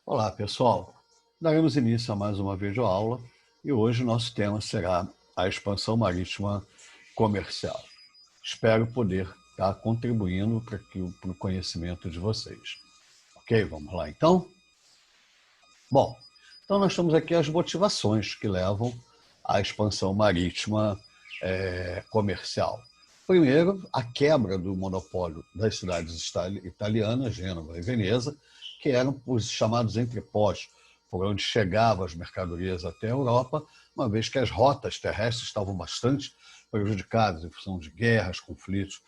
Olá, pessoal. Daremos início a mais uma videoaula e hoje o nosso tema será a expansão marítima comercial. Espero poder estar contribuindo para o conhecimento de vocês. Ok, vamos lá então? Bom, então nós temos aqui as motivações que levam à expansão marítima comercial. Primeiro, a quebra do monopólio das cidades italianas, Gênova e Veneza, que eram os chamados entrepós, por onde chegavam as mercadorias até a Europa, uma vez que as rotas terrestres estavam bastante prejudicadas em função de guerras, conflitos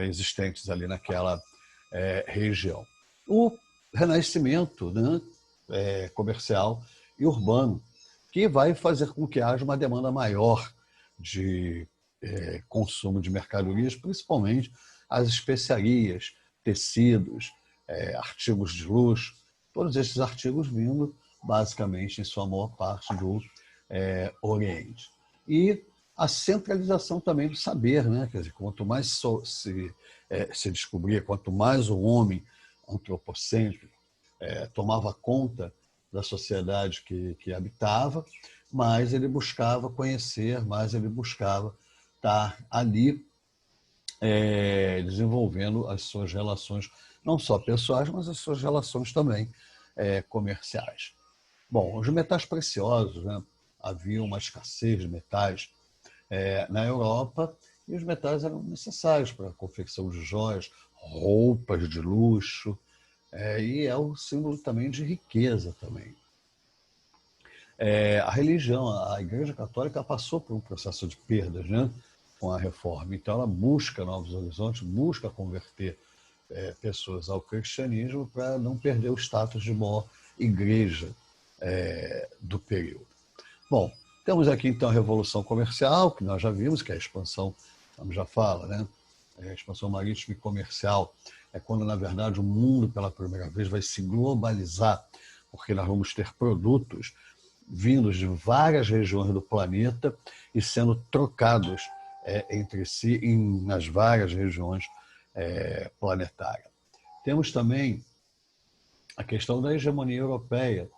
existentes ali naquela região. O renascimento, né, comercial e urbano, que vai fazer com que haja uma demanda maior de consumo de mercadorias, principalmente as especiarias, tecidos, artigos de luxo, todos esses artigos vindo basicamente em sua maior parte do Oriente. E a centralização também do saber, né? Quer dizer, quanto mais se descobria, quanto mais o homem antropocêntrico tomava conta da sociedade que habitava, mais ele buscava conhecer, mais ele buscava estar ali desenvolvendo as suas relações, não só pessoais, mas as suas relações também comerciais. Bom, os metais preciosos, né? Havia uma escassez de metais na Europa e os metais eram necessários para a confecção de joias, roupas de luxo, e é um símbolo também de riqueza também. A religião, a Igreja Católica passou por um processo de perdas, né, com a reforma. Então ela busca novos horizontes, busca converter pessoas ao cristianismo para não perder o status de maior igreja do período. Bom, temos aqui então a Revolução Comercial, que nós já vimos, que é a expansão, como já fala, né? A expansão marítima e comercial é quando, na verdade, o mundo, pela primeira vez, vai se globalizar, porque nós vamos ter produtos vindos de várias regiões do planeta e sendo trocados entre si nas várias regiões planetárias. Temos também a questão da hegemonia europeia,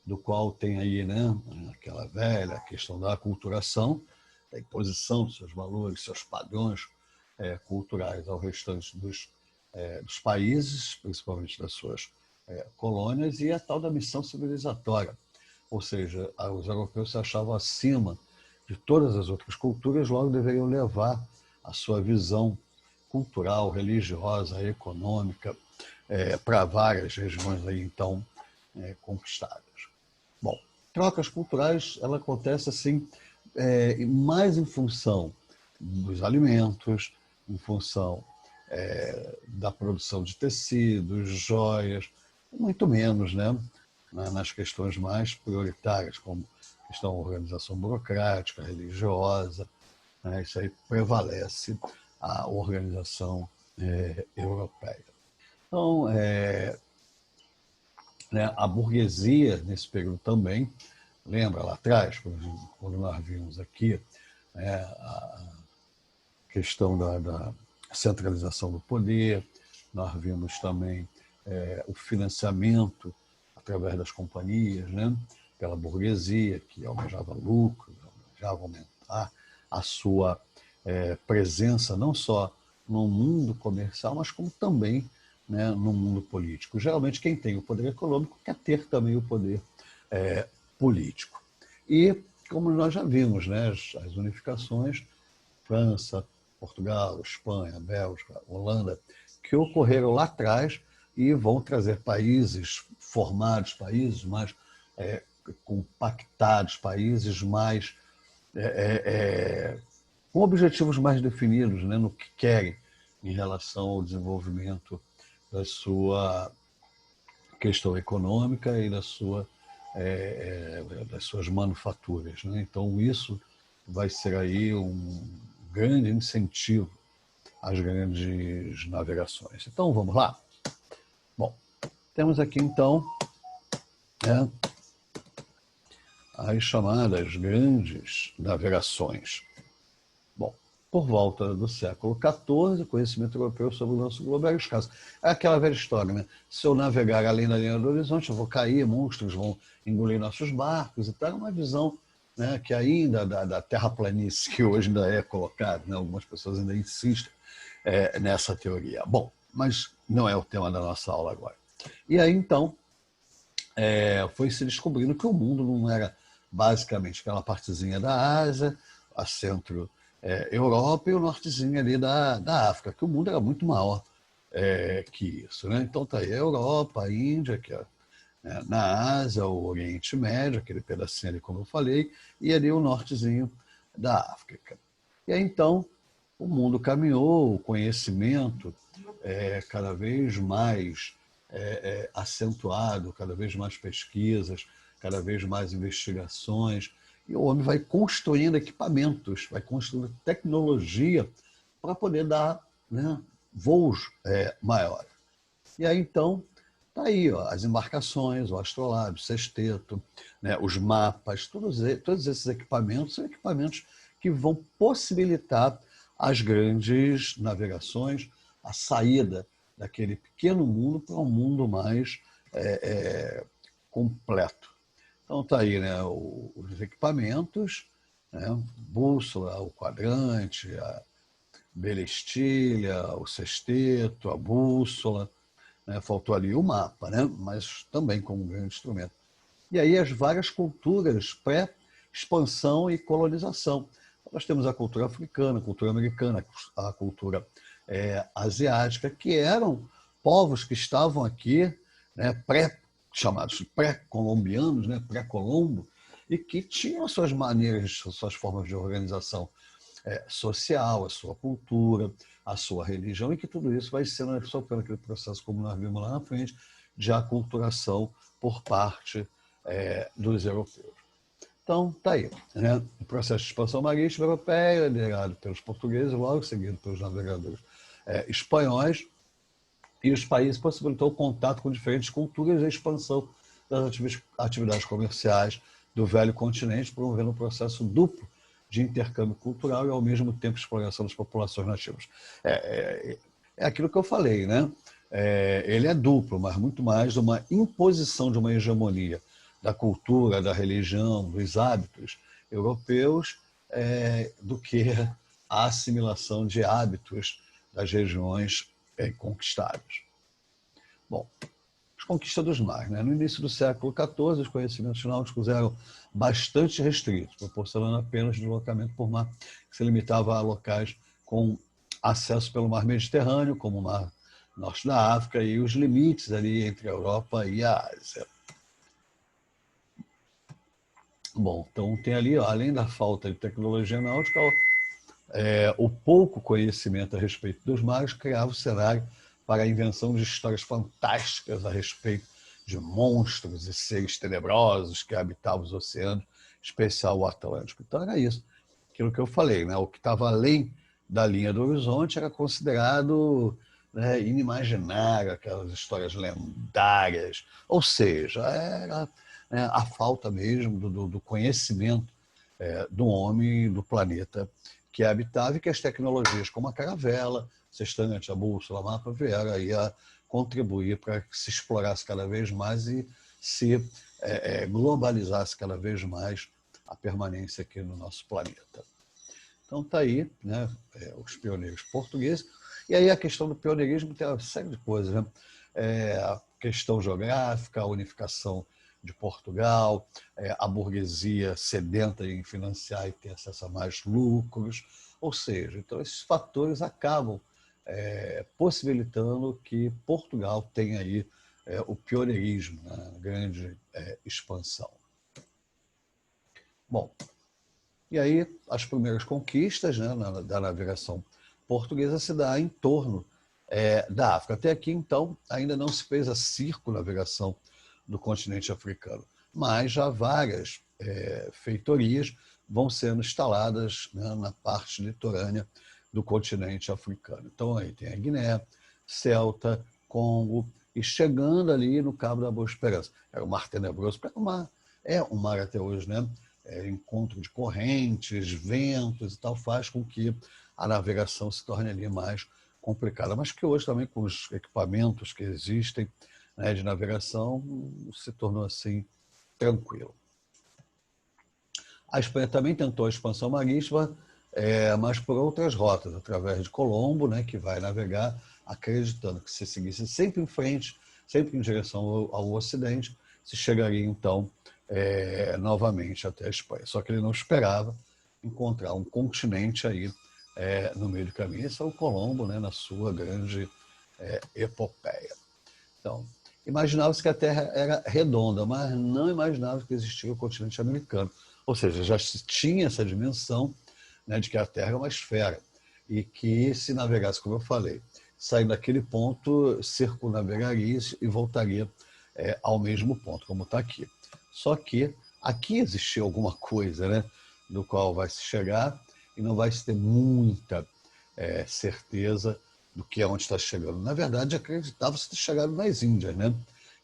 do qual tem aí, né, aquela velha questão da aculturação, da imposição dos seus valores, seus padrões culturais ao restante dos países, principalmente das suas colônias, e a tal da missão civilizatória. Ou seja, os europeus se achavam acima de todas as outras culturas, logo deveriam levar a sua visão cultural, religiosa, econômica para várias regiões aí, então conquistadas. Bom, trocas culturais, ela acontece assim, mais em função dos alimentos, em função da produção de tecidos, joias, muito menos, né, nas questões mais prioritárias, como a questão da organização burocrática, religiosa, né, isso aí prevalece a organização europeia. Então, né, a burguesia, nesse período também, lembra lá atrás, quando nós vimos aqui a questão da centralização do poder, nós vimos também o financiamento através das companhias, né, pela burguesia, que almejava lucro, almejava aumentar a sua presença, não só no mundo comercial, mas como também, né, no mundo político. Geralmente, quem tem o poder econômico quer ter também o poder político. E, como nós já vimos, né, as unificações, França, Portugal, Espanha, Bélgica, Holanda, que ocorreram lá atrás e vão trazer países formados, países mais compactados, países mais com objetivos mais definidos, né, no que querem em relação ao desenvolvimento da sua questão econômica e das suas manufaturas, né? Então isso vai ser aí um grande incentivo às grandes navegações. Então vamos lá? Bom, temos aqui então as chamadas grandes navegações. Bom, por volta do século XIV, o conhecimento europeu sobre o nosso globo era escasso. É aquela velha história, né? Se eu navegar além da linha do horizonte, eu vou cair, monstros vão engolir nossos barcos e tal. É uma visão, né, que ainda da terraplanície, que hoje ainda é colocada, né? Algumas pessoas ainda insistem nessa teoria. Bom, mas não é o tema da nossa aula agora. E aí, então, foi se descobrindo que o mundo não era basicamente aquela partezinha da Ásia, a centro-Europa e o nortezinho ali da África, que o mundo era muito maior que isso, né? Então tá aí a Europa, a Índia, que é, né, na Ásia, o Oriente Médio, aquele pedacinho ali, como eu falei, e ali o nortezinho da África. E aí, então, o mundo caminhou, o conhecimento cada vez mais acentuado, cada vez mais pesquisas, cada vez mais investigações, e o homem vai construindo equipamentos, vai construindo tecnologia para poder dar, né, voos maiores. E aí, então, tá aí, ó, as embarcações, o astrolábio, o sexteto, né, os mapas, todos esses equipamentos são equipamentos que vão possibilitar as grandes navegações, a saída daquele pequeno mundo para um mundo mais completo. Então tá aí, né, os equipamentos, né, bússola, o quadrante, a belestilha, o sexteto, a bússola, né, faltou ali o mapa, né, mas também como um grande instrumento. E aí as várias culturas pré-expansão e colonização. Nós temos a cultura africana, a cultura americana, a cultura asiática, que eram povos que estavam aqui, né, chamados pré-colombianos, né, pré-colombo, e que tinham as suas maneiras, as suas formas de organização social, a sua cultura, a sua religião, e que tudo isso vai sendo sofrendo aquele processo, como nós vimos lá na frente, de aculturação por parte dos europeus. Então, está aí, né? O processo de expansão marítima europeia, liderado pelos portugueses, logo seguido pelos navegadores espanhóis, e os países possibilitou o contato com diferentes culturas e a expansão das atividades comerciais do velho continente, promovendo um processo duplo de intercâmbio cultural e, ao mesmo tempo, exploração das populações nativas. É aquilo que eu falei, né? Ele é duplo, mas muito mais uma imposição de uma hegemonia da cultura, da religião, dos hábitos europeus, do que a assimilação de hábitos das regiões conquistadas. Bom, as conquistas dos mares, né? No início do século XIV, os conhecimentos náuticos eram bastante restritos, proporcionando apenas deslocamento por mar, que se limitava a locais com acesso pelo mar Mediterrâneo, como o mar norte da África, e os limites ali entre a Europa e a Ásia. Bom, então tem ali, ó, além da falta de tecnologia náutica, o pouco conhecimento a respeito dos mares criava o cenário para a invenção de histórias fantásticas a respeito de monstros e seres tenebrosos que habitavam os oceanos, em especial o Atlântico. Então era isso, aquilo que eu falei, né? O que estava além da linha do horizonte era considerado, né, inimaginável, aquelas histórias lendárias, ou seja, era, né, a falta mesmo do conhecimento do homem, do planeta que habitava, e que as tecnologias como a caravela, sextante, a bússola, a mapa, vieram aí a contribuir para que se explorasse cada vez mais e se globalizasse cada vez mais a permanência aqui no nosso planeta. Então está aí, né, os pioneiros portugueses. E aí a questão do pioneirismo tem uma série de coisas, né? A questão geográfica, a unificação de Portugal, a burguesia sedenta em financiar e ter acesso a mais lucros. Ou seja, então esses fatores acabam possibilitando que Portugal tenha aí o pioneirismo, né, grande expansão. Bom, e aí as primeiras conquistas, né, da navegação portuguesa se dá em torno da África. Até aqui, então, ainda não se fez a circunnavegação do continente africano, mas já várias feitorias vão sendo instaladas, né, na parte litorânea do continente africano. Então aí tem a Guiné, Celta, Congo, e chegando ali no Cabo da Boa Esperança. Era um mar tenebroso, é um mar até hoje, né? Encontro de correntes, ventos e tal, faz com que a navegação se torne ali mais complicada. Mas que hoje também, com os equipamentos que existem, né, de navegação, se tornou assim tranquilo. A Espanha também tentou a expansão marítima, mas por outras rotas, através de Colombo, né, que vai navegar acreditando que se seguisse sempre em frente, sempre em direção ao Ocidente, se chegaria então novamente até a Espanha. Só que ele não esperava encontrar um continente aí no meio do caminho. Esse é o Colombo, né, na sua grande epopeia. Então, imaginava-se que a Terra era redonda, mas não imaginava que existia o continente americano. Ou seja, já se tinha essa dimensão, né, de que a Terra é uma esfera e que, se navegasse, como eu falei, saindo daquele ponto, circunnavegaria e voltaria ao mesmo ponto, como está aqui. Só que aqui existia alguma coisa, né, do qual vai se chegar e não vai se ter muita certeza do que é onde está chegando. Na verdade, acreditava-se ter chegado nas Índias, né?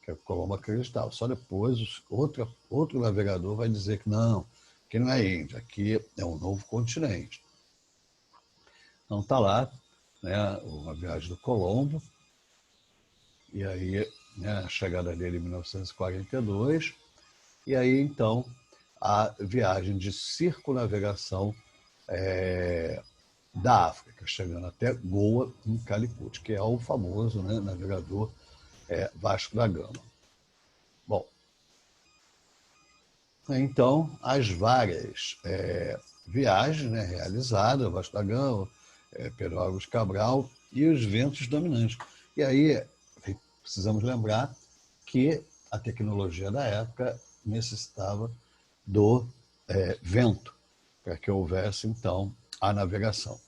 Que o Colombo acreditava. Só depois outro navegador vai dizer que não é Índia, aqui é um novo continente. Então está lá, né, a viagem do Colombo, e aí, né, a chegada dele em 1942, e aí então a viagem de circunnavegação da África, chegando até Goa, em Calicut, que é o famoso, né, navegador Vasco da Gama. Bom, então, as várias viagens, né, realizadas, Vasco da Gama, Pedro Álvares Cabral e os ventos dominantes. E aí precisamos lembrar que a tecnologia da época necessitava do vento para que houvesse, então, a navegação.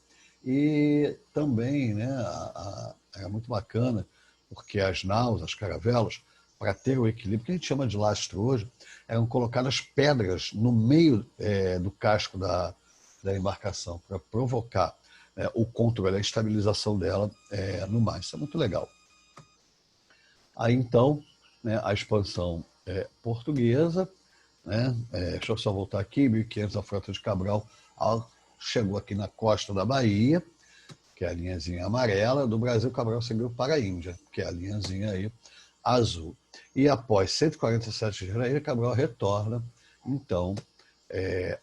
E também, né, era muito bacana, porque as naus, as caravelas, para ter o equilíbrio, que a gente chama de lastro hoje, eram colocadas pedras no meio do casco da embarcação, para provocar o controle, a estabilização dela no mar. Isso é muito legal. Aí, então, né, a expansão portuguesa, né, deixa eu só voltar aqui, 1500 a frota de Cabral chegou aqui na costa da Bahia, que é a linhazinha amarela. Do Brasil, Cabral seguiu para a Índia, que é a linhazinha aí azul. E após 147 dias na ilha, Cabral retorna, então,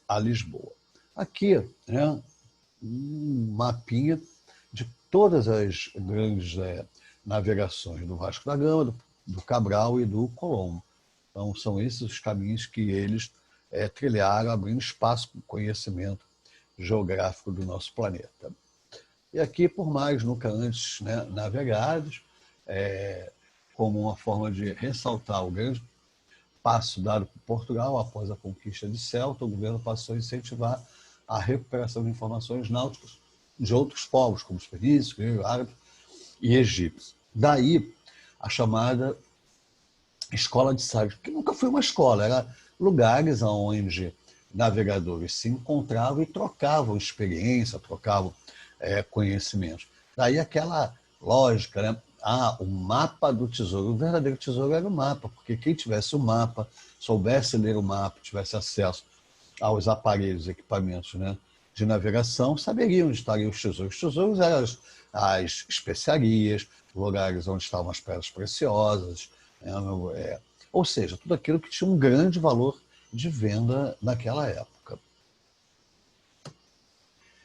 a Lisboa. Aqui, né, um mapinha de todas as grandes navegações do Vasco da Gama, do Cabral e do Colombo. Então, são esses os caminhos que eles trilharam, abrindo espaço para o conhecimento geográfico do nosso planeta. E aqui, por mais nunca antes, né, navegados, como uma forma de ressaltar o grande passo dado por Portugal após a conquista de Ceuta, o governo passou a incentivar a recuperação de informações náuticas de outros povos, como os fenícios, árabes e egípcios. Daí a chamada escola de sábios, que nunca foi uma escola, era lugares onde navegadores se encontravam e trocavam experiência, trocavam conhecimentos. Daí aquela lógica, né? O mapa do tesouro. O verdadeiro tesouro era o mapa, porque quem tivesse o mapa, soubesse ler o mapa, tivesse acesso aos aparelhos, equipamentos, né, de navegação, saberiam onde estariam os tesouros. Os tesouros eram as especiarias, lugares onde estavam as pedras preciosas, ou seja, tudo aquilo que tinha um grande valor de venda naquela época.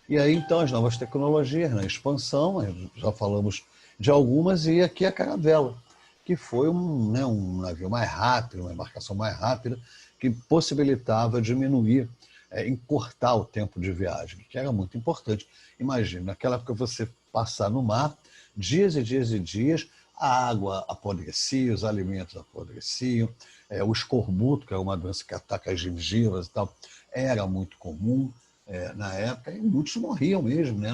E aí, então, as novas tecnologias, na expansão, já falamos de algumas, e aqui a caravela, que foi um navio mais rápido, uma embarcação mais rápida, que possibilitava diminuir, encurtar o tempo de viagem, que era muito importante. Imagina, naquela época você passar no mar, dias e dias e dias, a água apodrecia, os alimentos apodreciam, o escorbuto, que é uma doença que ataca as gengivas e tal, era muito comum na época, e muitos morriam mesmo, né,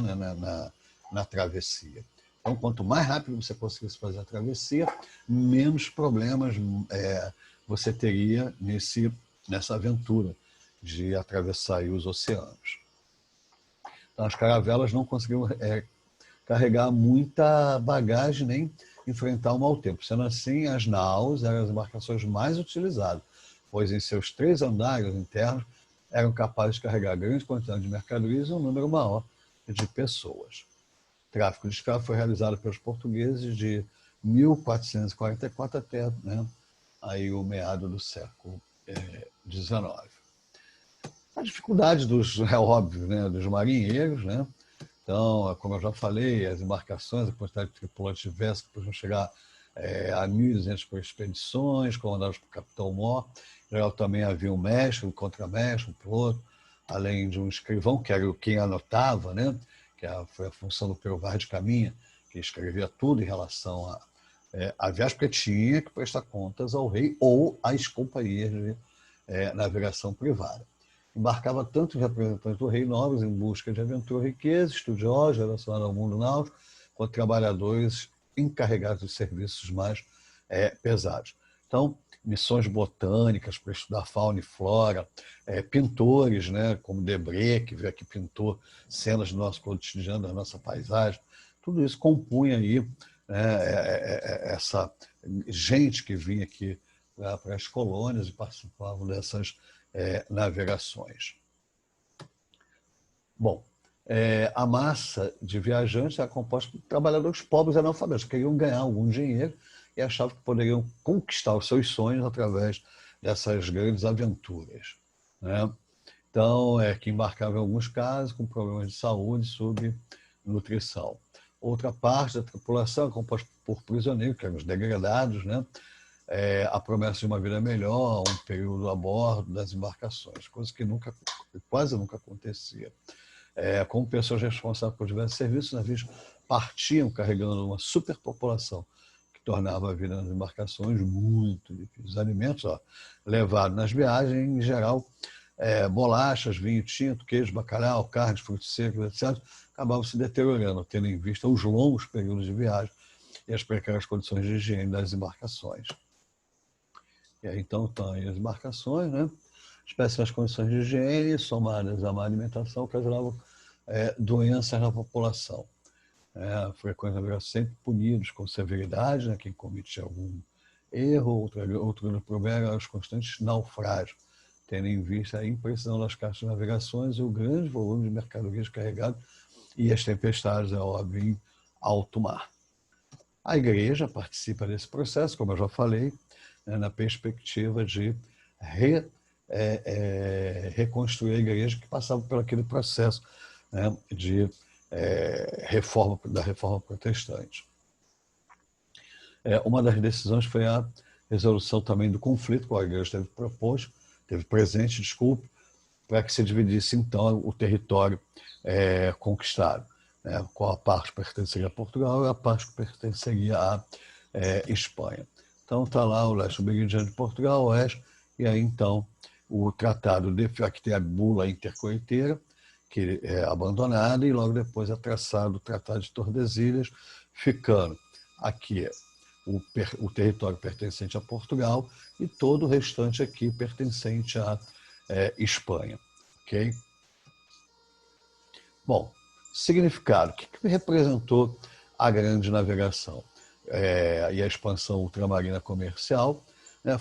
na travessia. Então, quanto mais rápido você conseguisse fazer a travessia, menos problemas você teria nessa aventura de atravessar aí os oceanos. Então, as caravelas não conseguiam carregar muita bagagem nem enfrentar o mau tempo. Sendo assim, as naus eram as embarcações mais utilizadas, pois em seus 3 andares internos eram capazes de carregar grande quantidade de mercadorias e um número maior de pessoas. O tráfico de escravos foi realizado pelos portugueses de 1444 até, né, aí o meado do século XIX. A dificuldade é óbvio, né, dos marinheiros, né? Então, como eu já falei, as embarcações, a quantidade de tripulantes diversos que podiam chegar a 1.200 por expedições, comandadas por capitão Mor. Em geral, também havia um mestre, um contramestre, um piloto, além de um escrivão, que era quem anotava, né? Que foi a função do Perovar de Caminha, que escrevia tudo em relação à viagem, porque tinha que prestar contas ao rei ou às companhias de navegação privada. Embarcava tanto os representantes do rei nobres em busca de aventura e riqueza, estudiosos relacionados ao mundo náutico, quanto trabalhadores encarregados de serviços mais pesados. Então, missões botânicas para estudar fauna e flora, pintores, né, como Debré, que veio aqui pintou cenas do nosso cotidiano, da nossa paisagem, tudo isso compunha aí, né, essa gente que vinha aqui para as colônias e participavam dessas navegações. Bom, a massa de viajantes era composta por trabalhadores pobres e analfabetos, que queriam ganhar algum dinheiro e achavam que poderiam conquistar os seus sonhos através dessas grandes aventuras, né? Então, que embarcavam em alguns casos com problemas de saúde e subnutrição. Outra parte da tripulação é composta por prisioneiros, que eram os degradados, né? A promessa de uma vida melhor, um período a bordo das embarcações, coisa que quase nunca acontecia. Como pessoas responsáveis por diversos serviços, os navios partiam carregando uma superpopulação, que tornava a vida nas embarcações muito difícil. Os alimentos levados nas viagens, em geral, bolachas, vinho tinto, queijo, bacalhau, carnes, frutos secos, etc., acabavam se deteriorando, tendo em vista os longos períodos de viagem e as precárias condições de higiene das embarcações. E aí, então, estão aí as embarcações, né? As péssimas condições de higiene, somadas à má alimentação, ocasionavam doenças na população. Frequentemente sempre punidos com severidade, né? Quem cometia algum erro. Outro grande problema eram os constantes naufrágios, tendo em vista a imprecisão das cartas de navegações e o grande volume de mercadorias carregadas e as tempestades, é óbvio, em alto mar. A igreja participa desse processo, como eu já falei, na perspectiva de reconstruir a igreja que passava por aquele processo, né, de da reforma protestante. Uma das decisões foi a resolução também do conflito que a igreja teve presente, para que se dividisse então o território conquistado, né, qual a parte pertenceria a Portugal e a parte que pertenceria à Espanha. Então está lá o leste meridiano de Portugal, o oeste, e aí então o tratado, aqui tem a bula intercoiteira, que é abandonada, e logo depois é traçado o Tratado de Tordesilhas, ficando aqui o território pertencente a Portugal e todo o restante aqui pertencente à Espanha. Ok? Bom, significado. O que representou a grande navegação e a expansão ultramarina comercial?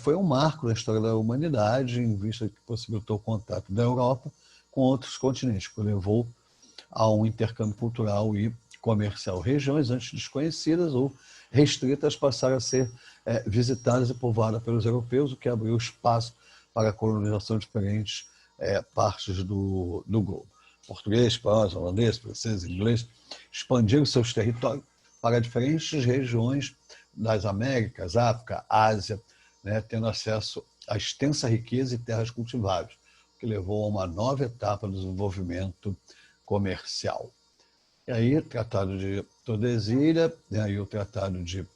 Foi um marco na história da humanidade, em vista que possibilitou o contato da Europa com outros continentes, que levou a um intercâmbio cultural e comercial. Regiões antes desconhecidas ou restritas passaram a ser visitadas e povoadas pelos europeus, o que abriu espaço para a colonização de diferentes partes do globo. Português, espanhol, holandês, francês, inglês expandiram seus territórios para diferentes regiões das Américas, África, Ásia, né, tendo acesso a extensa riqueza e terras cultiváveis, que levou a uma nova etapa do desenvolvimento comercial. E aí, o Tratado de Tordesilhas, né, e o Tratado de...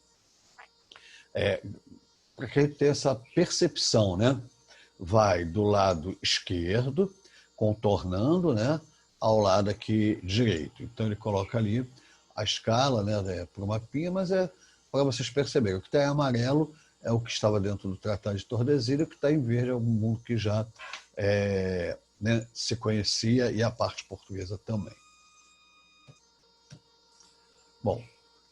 para que ele tenha essa percepção, né, vai do lado esquerdo, contornando, né, ao lado aqui direito. Então, ele coloca ali a escala, né, para o mapinha, mas para vocês perceberem. O que está em amarelo é o que estava dentro do Tratado de Tordesilhas, o que está em verde é o mundo que já né, se conhecia, e a parte portuguesa também. Bom,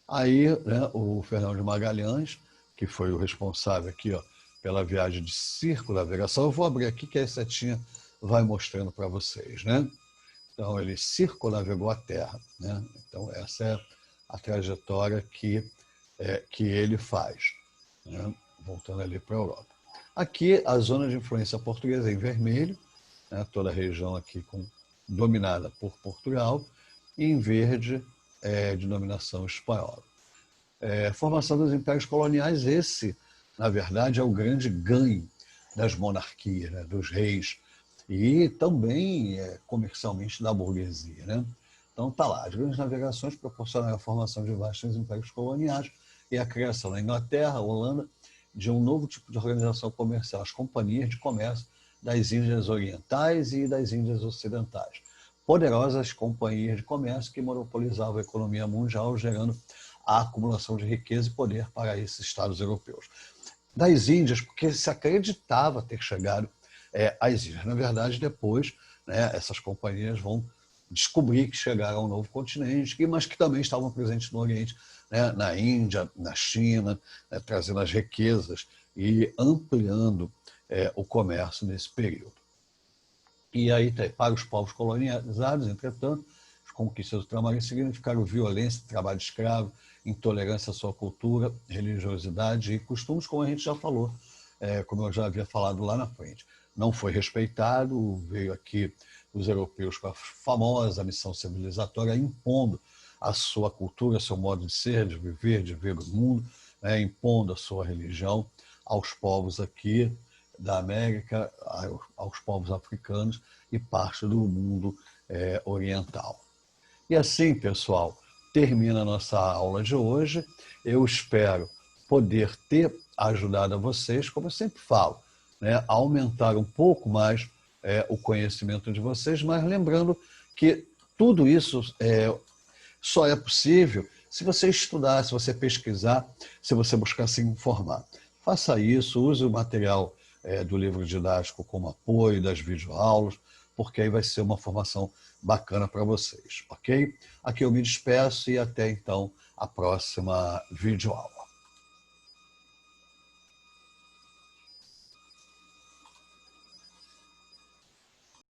aí, né, o Fernão de Magalhães, que foi o responsável aqui, ó, pela viagem de circunnavegação, eu vou abrir aqui que a setinha vai mostrando para vocês, né? Então, ele circunnavegou a Terra, né? Então, essa é a trajetória que ele faz, né? Voltando ali para a Europa. Aqui, a zona de influência portuguesa é em vermelho, né? Toda a região aqui dominada por Portugal, e em verde, de dominação espanhola. Formação dos impérios coloniais, esse, na verdade, é o grande ganho das monarquias, né? Dos reis, e também comercialmente da burguesia, né? Então tá lá, as grandes navegações proporcionaram a formação de vastos impérios coloniais e a criação na Inglaterra, Holanda, de um novo tipo de organização comercial, as companhias de comércio das Índias Orientais e das Índias Ocidentais. Poderosas companhias de comércio que monopolizavam a economia mundial, gerando a acumulação de riqueza e poder para esses estados europeus. Das Índias, porque se acreditava ter chegado às Índias. Na verdade, depois, né, essas companhias vão descobrir que chegaram a um novo continente, mas que também estavam presentes no Oriente, né, na Índia, na China, né, trazendo as riquezas e ampliando o comércio nesse período. E aí, para os povos colonizados, entretanto, as conquistas do ultramarino significaram violência, trabalho escravo, intolerância à sua cultura, religiosidade e costumes, como a gente já falou, como eu já havia falado lá na frente. Não foi respeitado, veio aqui os europeus com a famosa missão civilizatória, impondo a sua cultura, seu modo de ser, de ver o mundo, né, impondo a sua religião aos povos aqui da América, aos povos africanos e parte do mundo oriental. E assim, pessoal, termina a nossa aula de hoje. Eu espero poder ter ajudado a vocês, como eu sempre falo, né, a aumentar um pouco mais o conhecimento de vocês, mas lembrando que tudo isso só é possível se você estudar, se você pesquisar, se você buscar se informar. Faça isso, use o material do livro didático como apoio, das videoaulas, porque aí vai ser uma formação bacana para vocês, ok? Aqui eu me despeço e até então a próxima videoaula.